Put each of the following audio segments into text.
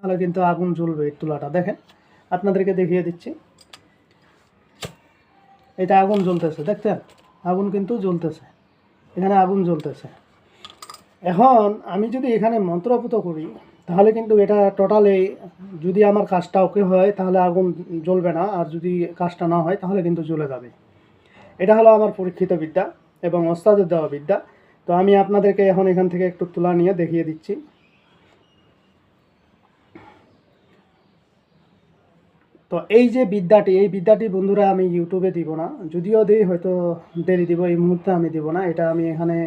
তাহলে কিন্তু আগুন জ্বলবে। এই তুলাটা দেখেন, আপনাদেরকে দেখিয়ে দিচ্ছি। এটা আগুন জ্বলতেছে, দেখছেন? আগুন কিন্তু জ্বলতেছে, এখানে আগুন জ্বলতেছে। এখন আমি যদি এখানে মন্ত্রপুত করি তাহলে কিন্তু এটা টোটালি, যদি আমার কাজটা ওকে হয় তাহলে আগুন জ্বলবে না, আর যদি কাজটা না হয় তাহলে কিন্তু জ্বলে যাবে। এটা হলো আমার পরীক্ষিত বিদ্যা এবং ওস্তাদের দেওয়া বিদ্যা। তো আমি আপনাদেরকে এখন এখান থেকে একটু তুলা নিয়ে দেখিয়ে দিচ্ছি। তো এই যে বিদ্যাটি, এই বিদ্যাটি বন্ধুরা আমি ইউটিউবে দিব না, যদিও দিই হয়তো দেরি দিব, এই মুহূর্তে আমি দিব না। এটা আমি এখানে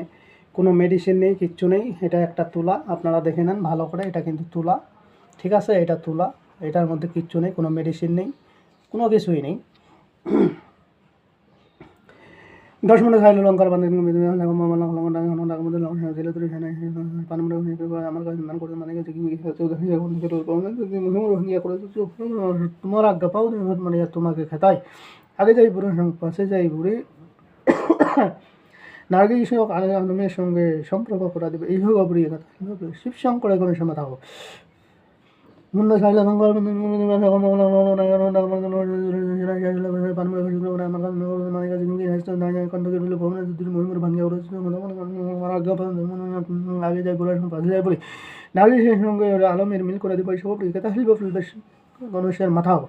কোনো মেডিসিন নেই, কিচ্ছু নেই। এটা একটা তুলা, আপনারা দেখে নেন ভালো করে, এটা কিন্তু তুলা, ঠিক আছে? এটা তুলা, এটার মধ্যে কিচ্ছু নেই, কোনো মেডিসিন নেই, কোনো কিছুই নেই। 10 মিনিট খাইলে লঙ্কার বান্ধব তোমার আজ্ঞা পাও মানে তোমাকে খেতাই আগে যাই বুড়ো পাশে যাই বুড়ি নার্গিক বিষয়ক আনন্দের সঙ্গে সম্পর্ক করা দেবে এই হোক অপরিয় কথা শিব শঙ্করের কোনো সময় থাকো মুন্ডা সাইলা লঙ্কার আগে যায় ঘোরার পাশে যায় বলি নারী সেই সঙ্গে আলমের মিল করে দিব সব কথা শিল্প বেশ মানুষের মাথাও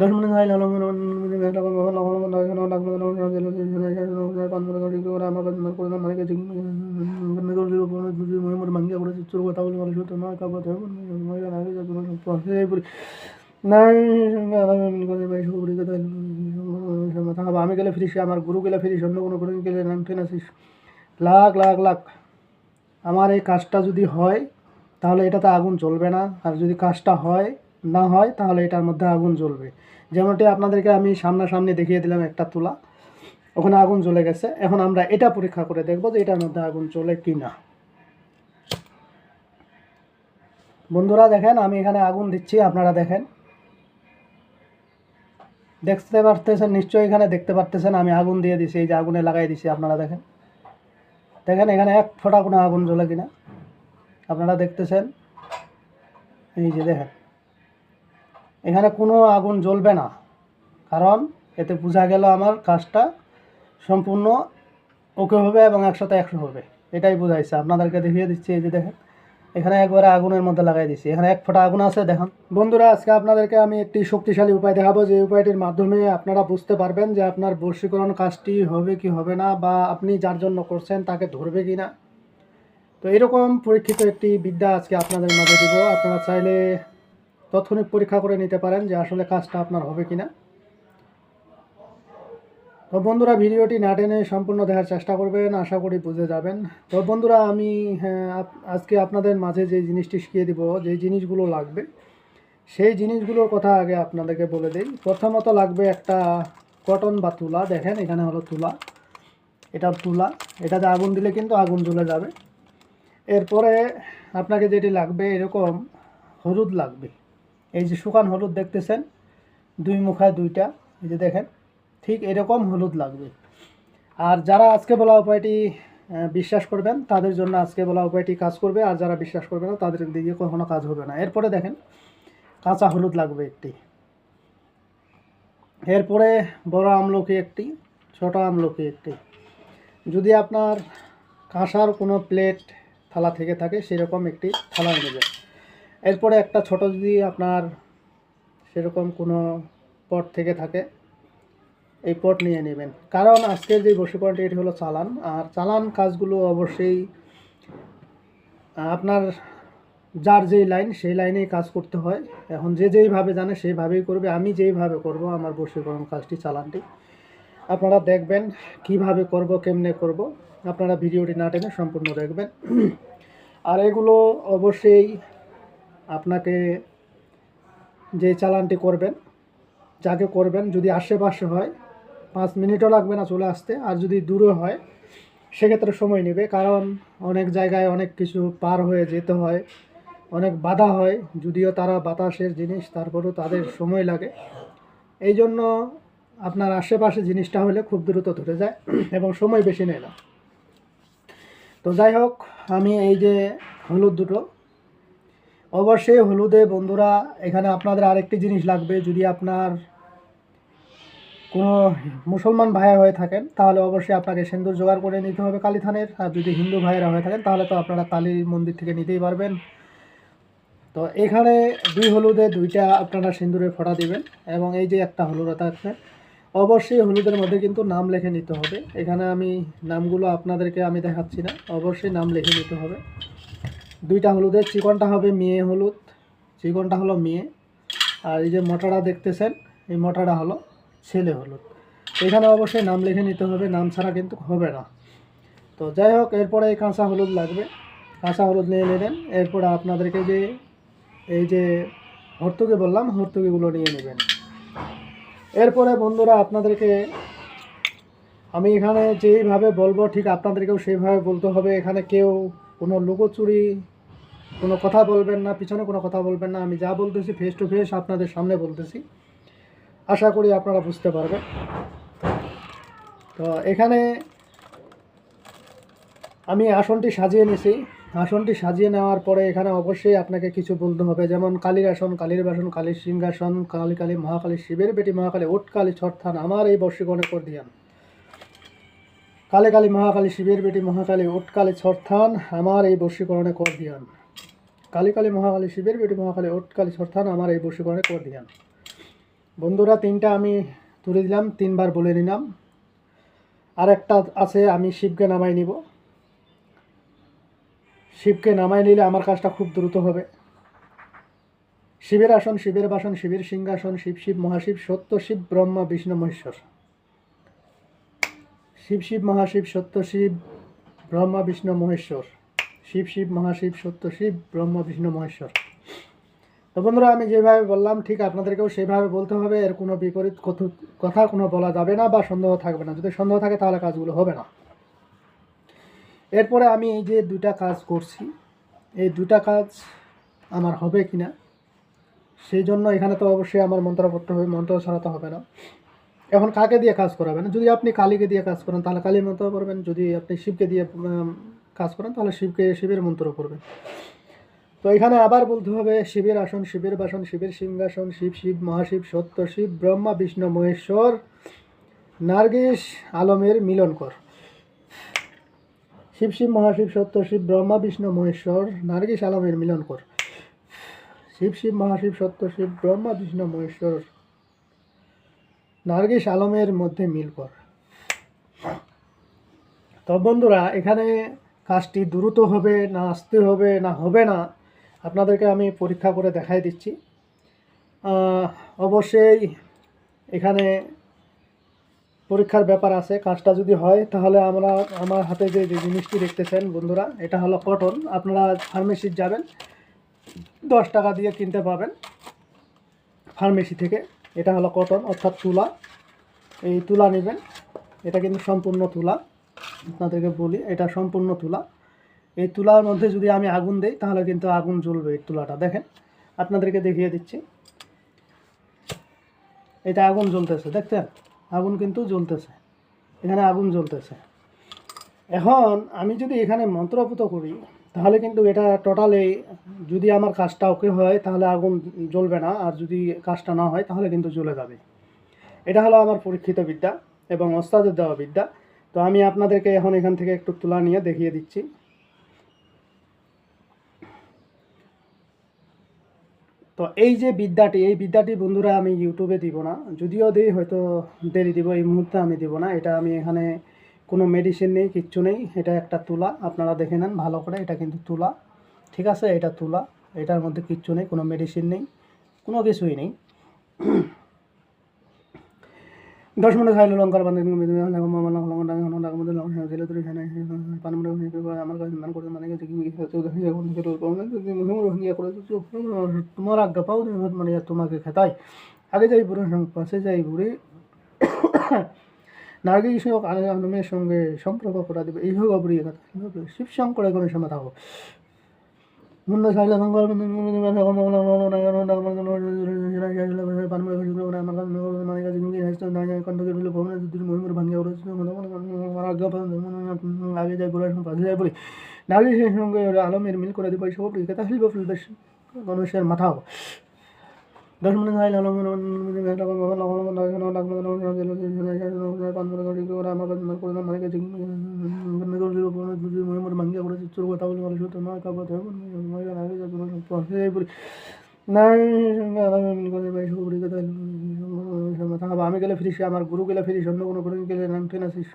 10 মিনিট খাইলে ভাঙ্গিয়া করে চোর কথা বলে মানুষ নয় কাপড় আমি গেলে ফিরিস, আমার গুরু গেলে ফিরিস, অন্য কোনো গুরু গেলে নামতে নাসিস। লাখ লাখ লাখ আমার এই কাজটা যদি হয় তাহলে এটাতে আগুন জ্বলবে না, আর যদি কাজটা হয় না হয় তাহলে এটার মধ্যে আগুন জ্বলবে। যেমনটি আপনাদেরকে আমি সামনাসামনি দেখিয়ে দিলাম একটা তুলা, ওখানে আগুন জ্বলে গেছে। এখন আমরা এটা পরীক্ষা করে দেখবো যে এটার মধ্যে আগুন জ্বলে কি না। বন্ধুরা দেখেন, আমি এখানে আগুন দিচ্ছি, আপনারা দেখেন, দেখতে পারতেছেন নিশ্চয়ই, এখানে দেখতে পারতেছেন আমি আগুন দিয়ে দিছি, এই যে আগুনে লাগাই দিছি, আপনারা দেখেন, দেখেন এখানে এক ফোঁটা কোনো আগুন জ্বলে কিনা আপনারা দেখতেছেন, এই যে দেখেন এখানে কোনো আগুন জ্বলবে না, কারণ এতে বোঝা গেল আমার কাজটা সম্পূর্ণ ওকে হবে এবং 100-100 হবে, এটাই বোঝাইছে। আপনাদেরকে দেখিয়ে দিচ্ছি, এই যে দেখেন এখানে একবারে আগুনের মধ্যে লাগাই দিচ্ছি, এখানে এক ফোঁটা আগুন আছে দেখুন। বন্ধুরা আজকে আপনাদেরকে আমি একটি শক্তিশালী উপায় দেখাবো, যে উপায়টির মাধ্যমে আপনারা বুঝতে পারবেন যে আপনার বশীকরণ কাজটি হবে কি হবে না, বা আপনি যার জন্য করছেন তাকে ধরবে কি না। তো এরকম পরীক্ষিত একটি বিদ্যা আজকে আপনাদের মাঝে দিব। আপনারা চাইলে তাৎক্ষণিক পরীক্ষা করে নিতে পারেন যে আসলে কাজটা আপনার হবে কি না। তো বন্ধুরা ভিডিওটি না টেনে সম্পূর্ণ দেখার চেষ্টা করবেন, আশা করি বুঝে যাবেন। তো বন্ধুরা আমি আজকে আপনাদের মাঝে যে জিনিসটি শিখিয়ে দিব, যে জিনিসগুলো লাগবে সেই জিনিসগুলোর কথা আগে আপনাদেরকে বলে দিই। প্রথমত লাগবে একটা কটন বা তুলা, দেখেন এখানে হলো তুলা, এটা তুলা, এটাতে আগুন দিলে কিন্তু আগুন জ্বলে যাবে। এরপরে আপনাকে যেটি লাগবে, এরকম হলুদ লাগবে, এই যে শুকান হলুদ দেখতেছেন, 2 মুখায় 2টা, এই যে দেখেন ঠিক এরকম হলুদ লাগবে। আর যারা আজকে বলা উপায়টি বিশ্বাস করবেন তাদের জন্য আজকে বলা উপায়টি কাজ করবে, আর যারা বিশ্বাস করবে না তাদের দিকে কখনো কাজ হবে না। এরপরে দেখেন কাঁচা হলুদ লাগবে একটি, এরপরে বড় আমলকি একটি, ছোট আমলকি একটি, যদি আপনার কাঁসার কোনো প্লেট থালা থেকে থাকে সেরকম একটি থালা নেবেন। এরপরে একটা ছোট যদি আপনার সেরকম কোনো পট থেকে থাকে এই পট নিয়ে নেবেন, কারণ আজকের যে বশীকরণটি এটি হলো চালান, আর চালান কাজগুলো অবশ্যই আপনার যার যেই লাইন সেই লাইনেই কাজ করতে হয়। এখন যে যেইভাবে জানে সেইভাবেই করবে, আমি যেইভাবে করব আমার বশীকরণ কাজটি চালানটি আপনারা দেখবেন কিভাবে করব, কেমনে করব, আপনারা ভিডিওটি না টেনে সম্পূর্ণ দেখবেন। আর এগুলো অবশ্যই আপনাকে যে চালানটি করবেন, যাকে করবেন, যদি আশেপাশে হয় 5 মিনিটও লাগবে না চলে আসতে, আর যদি দূরে হয় সেক্ষেত্রে সময় নেবে, কারণ অনেক জায়গায় অনেক কিছু পার হয়ে যেতে হয়, অনেক বাধা হয়, যদিও তারা বাতাসের জিনিস তারপরেও তাদের সময় লাগে। এই জন্য আপনার আশেপাশে জিনিসটা হলে খুব দ্রুত ধরে যায় এবং সময় বেশি নেয় না। তো যাই হোক, আমি এই যে হলুদ দুটো অবশ্যই হলুদে বন্ধুরা এখানে আপনাদের আরেকটি জিনিস লাগবে। যদি আপনার কোনো মুসলমান ভাইয়া হয়ে থাকেন তাহলে অবশ্যই আপনাকে সিন্দুর জোগাড় করে নিতে হবে কালী থানের। আর যদি হিন্দু ভাইয়েরা হয়ে থাকেন তাহলে তো আপনারা কালী মন্দির থেকে নিতেই পারবেন। তো এখানে 2 হলুদে 2টা আপনারা সিন্দুরের ফোঁটা দিবেন এবং এই যে একটা হলুদ আছে অবশ্যই হলুদের মধ্যে কিন্তু নাম লিখে নিতে হবে। এখানে আমি নামগুলো আপনাদেরকে আমি দেখাচ্ছি না, অবশ্যই নাম লিখে নিতে হবে। 2টা হলুদের চিকনটা হবে মেয়ে হলুদ, চিকনটা হলো মেয়ে, আর এই যে মোটাটা দেখতেছেন এই মোটাটা হলো ছেলে হলুদ। এখানে অবশ্যই নাম লিখে নিতে হবে, নাম ছাড়া কিন্তু হবে না। তো যাই হোক, এরপরে এই কাঁচা হলুদ লাগবে, কাঁচা হলুদ নিয়ে নেবেন। এরপরে আপনাদেরকে যে এই যে হর্তুকি বললাম হর্তুকিগুলো নিয়ে নেবেন। এরপরে বন্ধুরা আপনাদেরকে আমি এখানে যেইভাবে বলবো ঠিক আপনাদেরকেও সেইভাবে বলতে হবে। এখানে কেউ কোনো লুকোচুরি কোনো কথা বলবেন না, পিছনে কোনো কথা বলবেন না। আমি যা বলতেছি ফেস টু ফেস আপনাদের সামনে বলতেছি, আশা করি আপনারা বুঝতে পারবেন। তো এখানে আমি আসনটি সাজিয়ে নিয়েছি। আসনটি সাজিয়ে নেওয়ার পরে এখানে অবশ্যই আপনাকে কিছু বলতে হবে, যেমন কালীর আসন, কালীর বাসন, কালীর সিংহাসন, কালী কালী মহাকালী, শিবের বেটি মহাকালী, ওট কালী ছটথান আমার এই বর্ষিকণে কর দিয়ান। কালী কালী মহাকালী, শিবের বেটি মহাকালী, ওট কালী ছটথান আমার এই বর্ষিকরণে কর দিয়ান। কালী কালী মহাকালী, শিবের বেটি মহাকালী, ওট কালী ছটথান আমার এই বর্ষিকরণে কর দিয়ান। বন্ধুরা 3টা আমি তুলে দিলাম, 3বার বলে নিলাম। আর একটা আছে, আমি শিবকে নামাই নিব। শিবকে নামাই নিলে আমার কাজটা খুব দ্রুত হবে। শিবের আসন, শিবের বাসন, শিবের সিংহাসন, শিব শিব মহাশিব সত্য শিব ব্রহ্মা বিষ্ণু মহেশ্বর। শিব শিব মহাশিব সত্য শিব ব্রহ্মা বিষ্ণু মহেশ্বর। শিব শিব মহাশিব সত্য শিব ব্রহ্মা বিষ্ণু মহেশ্বর। তো বন্ধুরা আমি যেভাবে বললাম ঠিক আপনাদেরকেও সেইভাবে বলতে হবে। এর কোনো বিপরীত কথা কোনো বলা যাবে না বা সন্দেহ থাকবে না। যদি সন্দেহ থাকে তাহলে কাজগুলো হবে না। এরপরে আমি এই যে 2টা কাজ করছি, এই 2টা কাজ আমার হবে কি না সেই জন্য এখানে তো অবশ্যই আমার মন্ত্র পড়তে হবে, মন্ত্র ছড়াতে হবে না। এখন কাকে দিয়ে কাজ করাবেন? যদি আপনি কালীকে দিয়ে কাজ করেন তাহলে কালী মন্ত্র পড়বেন, যদি আপনি শিবকে দিয়ে কাজ করেন তাহলে শিবের মন্ত্র পড়বেন। তো এখানে আবার বলতে হবে শিবের আসন, শিবের বাসন, শিবের সিংহাসন, শিব শিব মহাশিব সত্য শিব ব্রহ্মা বিষ্ণু মহেশ্বর নার্গিস আলমের মিলন কর। শিব শিব মহাশিব সত্য শিব ব্রহ্মা বিষ্ণু মহেশ্বর নার্গিস আলমের মিলন কর। শিব শিব মহাশিব সত্য শিব ব্রহ্মা বিষ্ণু মহেশ্বর নার্গিস আলমের মধ্যে মিল কর। তো বন্ধুরা এখানে কাজটি দ্রুত হবে না আস্তে হবে না হবে না আপনাদেরকে আমি পরীক্ষা করে দেখাই দিচ্ছি। অবশ্যই এখানে পরীক্ষার ব্যাপার আছে। কাজটা যদি হয় তাহলে আমার হাতে যে জিনিসটি দেখতেছেন বন্ধুরা, এটা হলো কটন। আপনারা ফার্মেসির যাবেন, 10 টাকা দিয়ে কিনতে পাবেন ফার্মেসি থেকে। এটা হলো কটন অর্থাৎ তুলা। এই তুলা নেবেন, এটা কিন্তু সম্পূর্ণ তুলা। আপনাদেরকে বলি এটা সম্পূর্ণ তুলা। এই তুলার মধ্যে যদি আমি আগুন দিই তাহলে কিন্তু আগুন জ্বলবে। এই তুলাটা দেখেন, আপনাদেরকে দেখিয়ে দিচ্ছি। এটা আগুন জ্বলতেছে, দেখছেন? আগুন কিন্তু জ্বলতেছে, এখানে আগুন জ্বলতেছে। এখন আমি যদি এখানে মন্ত্রপুত করি তাহলে কিন্তু এটা টোটালি, যদি আমার কাজটা ওকে হয় তাহলে আগুন জ্বলবে না, আর যদি কাজটা না হয় তাহলে কিন্তু জ্বলে যাবে। এটা হলো আমার পরীক্ষিত বিদ্যা এবং ওস্তাদের দেওয়া বিদ্যা। তো আমি আপনাদেরকে এখন এখান থেকে একটু তুলা নিয়ে দেখিয়ে দিচ্ছি। তো এই যে বিদ্যাটি, এই বিদ্যাটি বন্ধুরা আমি ইউটিউবে দিব না, যদিও দিই হয়তো দেরি দিব, এই মুহূর্তে আমি দিব না। এটা আমি এখানে কোনো মেডিসিন নেই, কিচ্ছু নেই। এটা একটা তুলা, আপনারা দেখে নেন ভালো করে। এটা কিন্তু তুলা, ঠিক আছে? এটা তুলা, এটার মধ্যে কিচ্ছু নেই, কোনো মেডিসিন নেই, কোনো কিছুই নেই। 10 মিনিট খাইলে লঙ্কার বান্ধব তোমার আজ্ঞা পাও মানে তোমাকে খেতাই আগে যাই বুড়ো পাশে যাই বুড়ি নার্গিস আলমের সঙ্গে সম্পর্ক করা দেবে। এই হোক অপরিয় কথা, শিব শঙ্করের কোনো সময় থাকবো মুন্ডা খাইলে আগে যাই বলে পাশে যাই বলি নার্গিসের সঙ্গে আলমের মিল করে দেবো। সব কথা শিল্প মানুষের মাথাও 10 মিনিট হয় আমি গেলে ফিরিস, আমার গুরু গেলে ফিরিস, অন্য কোনো গুরু গেলে নামতে আসিস।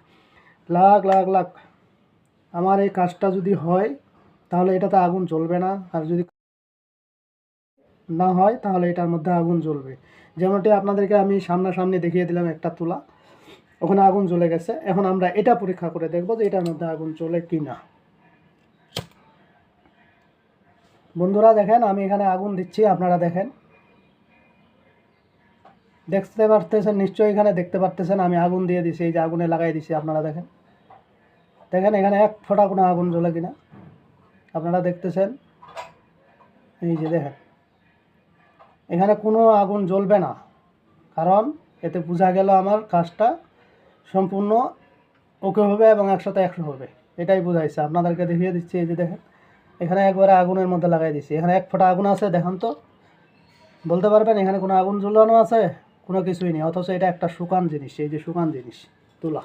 লাখ লাখ লাখ আমার এই কাজটা যদি হয় তাহলে এটাতে আগুন জ্বলবে না, আর যদি না হয় তাহলে এটার মধ্যে আগুন জ্বলবে। যেমনটি আপনাদেরকে আমি সামনাসামনি দেখিয়ে দিলাম একটা তুলা, ওখানে আগুন জ্বলে গেছে। এখন আমরা এটা পরীক্ষা করে দেখবো যে এটার মধ্যে আগুন জ্বলে কি না। বন্ধুরা দেখেন, আমি এখানে আগুন দিচ্ছি, আপনারা দেখেন, দেখতে পারতেছেন নিশ্চয়ই, এখানে দেখতে পারতেছেন আমি আগুন দিয়ে দিছি, এই যে আগুনে লাগাই দিছি। আপনারা দেখেন, দেখেন এখানে এক ফোঁটা কোনো আগুন জ্বলে কিনা আপনারা দেখতেছেন। এই যে দেখেন, এখানে কোনো আগুন জ্বলবে না, কারণ এতে বোঝা গেল আমার কাজটা সম্পূর্ণ ওকে হবে এবং 100-100 হবে, এটাই বোঝাইছে। আপনাদেরকে দেখিয়ে দিচ্ছি, এই যে দেখেন এখানে একবারে আগুনের মধ্যে লাগাই দিচ্ছি, এখানে এক ফোঁটা আগুন আছে। দেখেন তো, বলতে পারবেন এখানে কোনো আগুন জ্বলানো আছে? কোনো কিছুই নেই, অথচ এটা একটা শুকান জিনিস, এই যে শুকান জিনিস তুলা,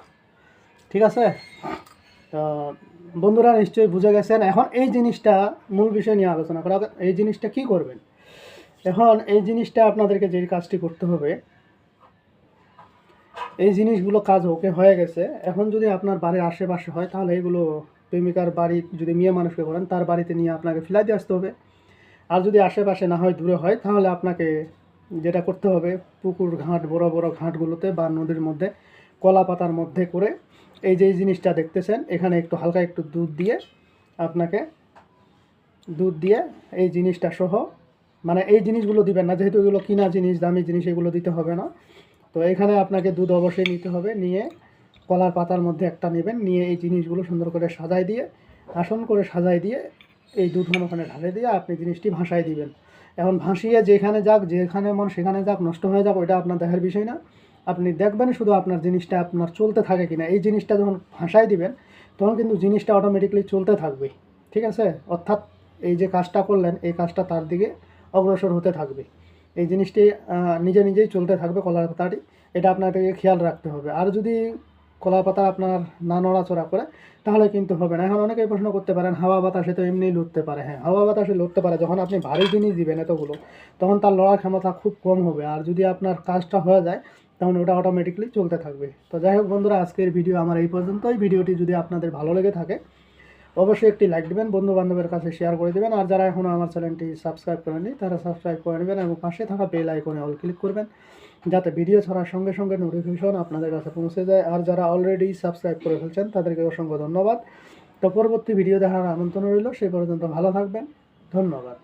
ঠিক আছে? তো বন্ধুরা নিশ্চয়ই বুঝে গেছেন। এখন এই জিনিসটা মূল বিষয় নিয়ে আলোচনা করা, এই জিনিসটা কি করবেন। এখন এই জিনিসটা আপনাদেরকে যে কাজটি করতে হবে, এই জিনিসগুলো কাজ ওকে হয়ে গেছে। এখন যদি আপনার বাড়ির আশেপাশে হয় তাহলে এগুলো প্রেমিকার বাড়ি, যদি মেয়ে মানুষকে করেন তার বাড়িতে নিয়ে আপনাকে ফেলাই দিয়ে আসতে হবে। আর যদি আশেপাশে না হয়, দূরে হয়, তাহলে আপনাকে যেটা করতে হবে, পুকুর ঘাট, বড় বড় ঘাটগুলোতে বা নদীর মধ্যে কলা পাতার মধ্যে করে এই যে জিনিসটা দেখতেছেন, এখানে একটু হালকা একটু আপনাকে দুধ দিয়ে এই জিনিসটা সহ, মানে এই জিনিসগুলো দিবেন না, যেহেতু এগুলো কিনা জিনিস, দামি জিনিস, এগুলো দিতে হবে না। তো এখানে আপনাকে দুধ অবশ্যই নিতে হবে, নিয়ে কলার পাতার মধ্যে একটা নেবেন, নিয়ে এই জিনিসগুলো সুন্দর করে সাজাই দিয়ে, আসন করে সাজাই দিয়ে, এই দুধ ওখানে ঢালে দিয়ে আপনি জিনিসটি ভাসায় দিবেন। এখন ভাসিয়ে যেখানে যাক, যেখানে মন সেখানে যাক, নষ্ট হয়ে যাক, ওইটা আপনার দেখার বিষয় না। আপনি দেখবেন শুধু আপনার জিনিসটা আপনার চলতে থাকে কিনা। এই জিনিসটা যখন ভাসায় দিবেন তখন কিন্তু জিনিসটা অটোমেটিকলি চলতে থাকবে, ঠিক আছে? অর্থাৎ এই যে কাজটা করলেন, এই কাজটা তার দিকে অগ্রসর হতে থাকবে, এই জিনিসটি নিজে নিজেই চলতে থাকবে, কলার পাতাটি। এটা আপনাকে খেয়াল রাখতে হবে। আর যদি কলার পাতা আপনার না নড়াচড়া করে তাহলে কিন্তু হবে না। এখন অনেকেই প্রশ্ন করতে পারেন, হাওয়া বাতাসে তো এমনিই লড়তে পারে। হ্যাঁ, হাওয়া বাতাসে লড়তে পারে, যখন আপনি ভারী জিনিস দিবেন এতগুলো, তখন তার লড়ার ক্ষমতা খুব কম হবে। আর যদি আপনার কাজটা হয়ে যায় তখন ওটা অটোমেটিকলি চলতে থাকবে। তো যাই হোক বন্ধুরা, আজকের ভিডিও আমার এই পর্যন্তই। ভিডিওটি যদি আপনাদের ভালো লেগে থাকে অবশ্যই একটি লাইক দেবেন, বন্ধু বান্ধবের কাছে শেয়ার করে দেবেন। আর যারা এখনও আমার চ্যানেলটি সাবস্ক্রাইব করেননি তারা সাবস্ক্রাইব করে নেবেন এবং পাশে থাকা বেল আইকনে অল ক্লিক করবেন, যাতে ভিডিও ছাড়ার সঙ্গে সঙ্গে নোটিফিকেশন আপনাদের কাছে পৌঁছে যায়। আর যারা অলরেডি সাবস্ক্রাইব করে ফেলছেন তাদেরকে অসংখ্য ধন্যবাদ। তো পরবর্তী ভিডিও দেখার আমন্ত্রণ রইল, সেই পর্যন্ত ভালো থাকবেন, ধন্যবাদ।